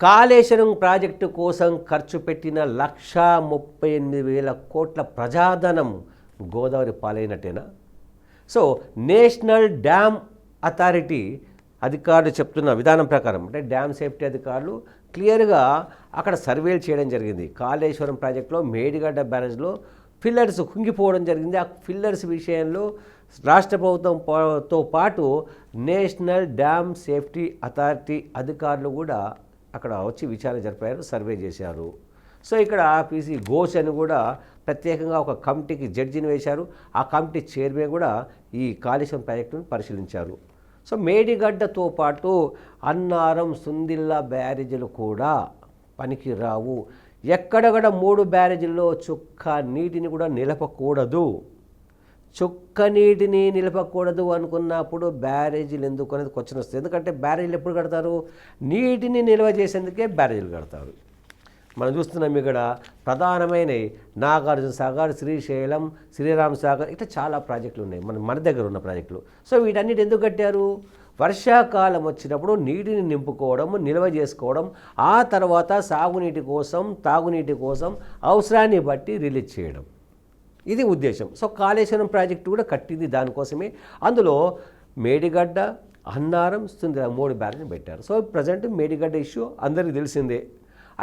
Kaleshwaram project కోసం ఖర్చు పెట్టిన 1,38,000 కోట్ల ప్రజాధనం గోదావరి పాలైనట్టేనా? సో నేషనల్ డ్యామ్ అథారిటీ అధికారులు చెప్తున్న విధానం ప్రకారం, అంటే డ్యామ్ సేఫ్టీ అధికారులు క్లియర్గా అక్కడ సర్వేలు చేయడం జరిగింది. కాళేశ్వరం ప్రాజెక్టులో మేడిగడ్డ బ్యారేజ్లో ఫిల్లర్స్ కుంగిపోవడం జరిగింది. ఆ ఫిల్లర్స్ విషయంలో రాష్ట్ర ప్రభుత్వంతో పాటు నేషనల్ డ్యామ్ సేఫ్టీ అథారిటీ అధికారులు కూడా అక్కడ వచ్చి విచారణ జరిపారు, సర్వే చేశారు. సో ఇక్కడ పీసీ ఘోష్ అని కూడా ప్రత్యేకంగా ఒక కమిటీకి జడ్జిని వేశారు. ఆ కమిటీ చైర్మన్ కూడా ఈ కాళేశ్వరం ప్రాజెక్టును పరిశీలించారు. సో మేడిగడ్డతో పాటు అన్నారం, సుందిల్లా బ్యారేజీలు కూడా పనికి రావు. ఎక్కడక్కడ 3 బ్యారేజీల్లో చుక్క నీటిని కూడా నిలపకూడదు. చుక్క నీటిని నిలపకూడదు అనుకున్నప్పుడు బ్యారేజీలు ఎందుకు అనేది క్వశ్చన్ వస్తుంది. ఎందుకంటే బ్యారేజీలు ఎప్పుడు కడతారు? నీటిని నిల్వ చేసేందుకే బ్యారేజీలు కడతారు. మనం చూస్తున్నాం ఇక్కడ ప్రధానమైనవి నాగార్జున సాగర్, శ్రీశైలం, శ్రీరామ్ సాగర్, ఇట్లా చాలా ప్రాజెక్టులు ఉన్నాయి మన దగ్గర ఉన్న ప్రాజెక్టులు. సో వీటన్నిటి ఎందుకు కట్టారు? వర్షాకాలం వచ్చినప్పుడు నీటిని నింపుకోవడం, నిల్వ చేసుకోవడం, ఆ తర్వాత సాగునీటి కోసం, తాగునీటి కోసం అవసరాన్ని బట్టి రిలీజ్ చేయడం, ఇది ఉద్దేశం. సో కాళేశ్వరం ప్రాజెక్టు కూడా కట్టింది దానికోసమే. అందులో మేడిగడ్డ, అన్నారం, సుందిరా 3 బ్యారేజ్ని పెట్టారు. సో ప్రజెంట్ మేడిగడ్డ ఇష్యూ అందరికీ తెలిసిందే.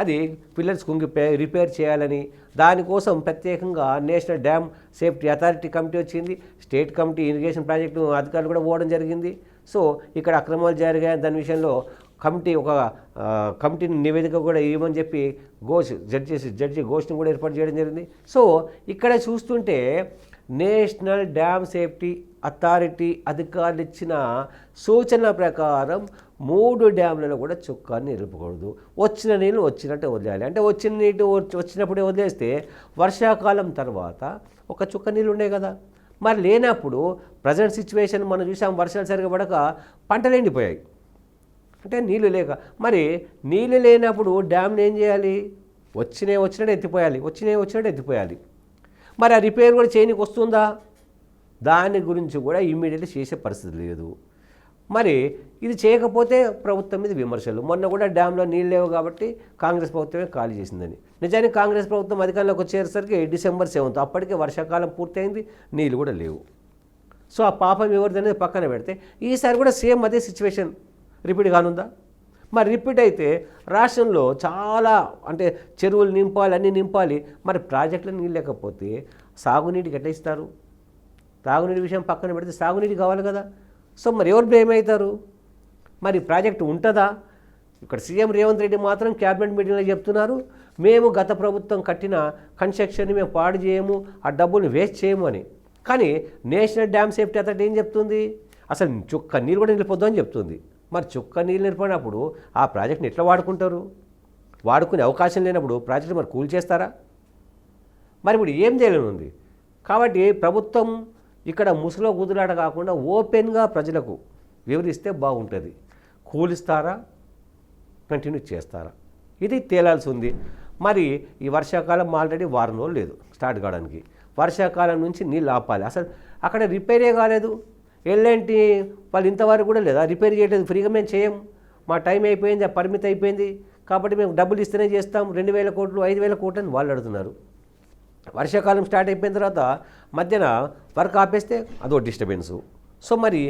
అది పిల్లర్స్ కుంగిపోయి రిపేర్ చేయాలని దానికోసం ప్రత్యేకంగా national dam safety authority committee వచ్చింది. స్టేట్ కమిటీ ఇరిగేషన్ ప్రాజెక్టు అధికారులు కూడా పోవడం జరిగింది. సో ఇక్కడ అక్రమాలు జరిగాయి దాని విషయంలో ఒక కమిటీని నివేదిక కూడా ఇవ్వమని చెప్పి జడ్జి ఘోష్ని కూడా ఏర్పాటు చేయడం జరిగింది. సో ఇక్కడ చూస్తుంటే నేషనల్ డ్యామ్ సేఫ్టీ అథారిటీ అధికారులు ఇచ్చిన సూచన ప్రకారం 3 డ్యామ్లలో కూడా చుక్కాన్ని నిలుపకూడదు. వచ్చిన నీళ్ళు వచ్చినట్టే వదిలేయాలి. అంటే వచ్చిన నీటి వచ్చినప్పుడే వదిలేస్తే వర్షాకాలం తర్వాత ఒక చుక్క నీళ్ళు ఉన్నాయి కదా, మరి లేనప్పుడు ప్రజెంట్ సిచ్యువేషన్ మనం చూసాం, వర్షాలు సరిగా పడక పంటలు ఎండిపోయాయి. అంటే నీళ్ళు లేక, మరి నీళ్ళు లేనప్పుడు డ్యామ్ని ఏం చేయాలి? వచ్చినట్టు ఎత్తిపోయాలి. మరి ఆ రిపేర్ కూడా చేయనికి వస్తుందా? దాని గురించి కూడా ఇమ్మీడియట్లీ చేసే పరిస్థితి లేదు. మరి ఇది చేయకపోతే ప్రభుత్వం మీద విమర్శలు. మొన్న కూడా డ్యాంలో నీళ్ళు లేవు కాబట్టి కాంగ్రెస్ ప్రభుత్వమే ఖాళీ చేసిందని. నిజానికి కాంగ్రెస్ ప్రభుత్వం అధికారంలోకి వచ్చేసరికి December 7th, అప్పటికే వర్షాకాలం పూర్తయింది, నీళ్ళు కూడా లేవు. సో ఆ పాపం ఎవరిదనేది పక్కన పెడితే ఈసారి కూడా సేమ్ అదే సిచ్యువేషన్ రిపీట్ కానుందా? మరి రిపీట్ అయితే రాష్ట్రంలో చాలా అంటే చెరువులు నింపాలి, అన్నీ నింపాలి. మరి ప్రాజెక్టులు నీళ్ళు లేకపోతే సాగునీటికి ఎట్లా ఇస్తారు? తాగునీటి విషయం పక్కన పెడితే సాగునీటి కావాలి కదా. సో మరి ఎవరు బ్లేమ్ అవుతారు? మరి ప్రాజెక్టు ఉంటుందా? ఇక్కడ సీఎం రేవంత్ రెడ్డి మాత్రం క్యాబినెట్ మీటింగ్లో చెప్తున్నారు, మేము గత ప్రభుత్వం కట్టిన కన్స్ట్రక్షన్ని మేము పాడు చేయము, ఆ డబ్బుని వేస్ట్ చేయము అని. కానీ నేషనల్ డ్యామ్ సేఫ్టీ అథారిటీ ఏం చెప్తుంది? అసలు చుక్క నీళ్ళు కూడా నిలిపోద్దు అని చెప్తుంది. మరి చుక్క నీళ్ళు నిలిపోయినప్పుడు ఆ ప్రాజెక్ట్ని ఎట్లా వాడుకుంటారు? వాడుకునే అవకాశం లేనప్పుడు ప్రాజెక్టు మరి కూల్చేస్తారా? మరి ఇప్పుడు ఏం చేయలేని ఉంది. కాబట్టి ప్రభుత్వం ఇక్కడ ముసులో గుదులాట కాకుండా ఓపెన్గా ప్రజలకు వివరిస్తే బాగుంటుంది. కూలిస్తారా, కంటిన్యూ చేస్తారా, ఇది తేలాల్సి ఉంది. మరి ఈ వర్షాకాలం ఆల్రెడీ వారం రోజులు లేదు స్టార్ట్ కావడానికి. వర్షాకాలం నుంచి నీళ్ళు ఆపాలి. అసలు అక్కడ రిపేరే కాలేదు. ఎల్ఎన్టీ వాళ్ళు ఇంతవరకు కూడా లేదా రిపేర్ చేయలేదు. ఫ్రీగా మేము చేయం, మా టైం అయిపోయింది, ఆ పరిమితి అయిపోయింది కాబట్టి మేము డబ్బులు ఇస్తేనే చేస్తాం, 2,000 కోట్లు 5,000 కోట్లు అని వాళ్ళు అడుగుతున్నారు. వర్షాకాలం స్టార్ట్ అయిపోయిన తర్వాత మధ్యన వర్క్ ఆపేస్తే అదో డిస్టర్బెన్సు. సో మరి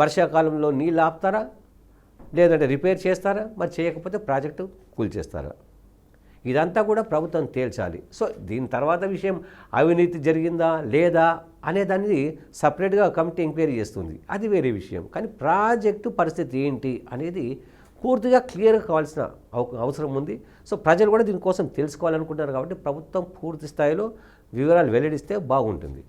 వర్షాకాలంలో నీళ్ళు ఆపుతారా, లేదంటే రిపేర్ చేస్తారా? మరి చేయకపోతే ప్రాజెక్టు కూల్చేస్తారా? ఇదంతా కూడా ప్రభుత్వం తేల్చాలి. సో దీని తర్వాత విషయం అవినీతి జరిగిందా లేదా అనేదాన్ని సపరేట్గా కమిటీ ఎంక్వైరీ చేస్తుంది, అది వేరే విషయం. కానీ ప్రాజెక్టు పరిస్థితి ఏంటి అనేది పూర్తిగా క్లియర్గా కావాల్సిన అవసరం ఉంది. సో ప్రజలు కూడా దీనికోసం తెలుసుకోవాలనుకుంటున్నారు కాబట్టి ప్రభుత్వం పూర్తి స్థాయిలో వివరాలు వెల్లడిస్తే బాగుంటుంది.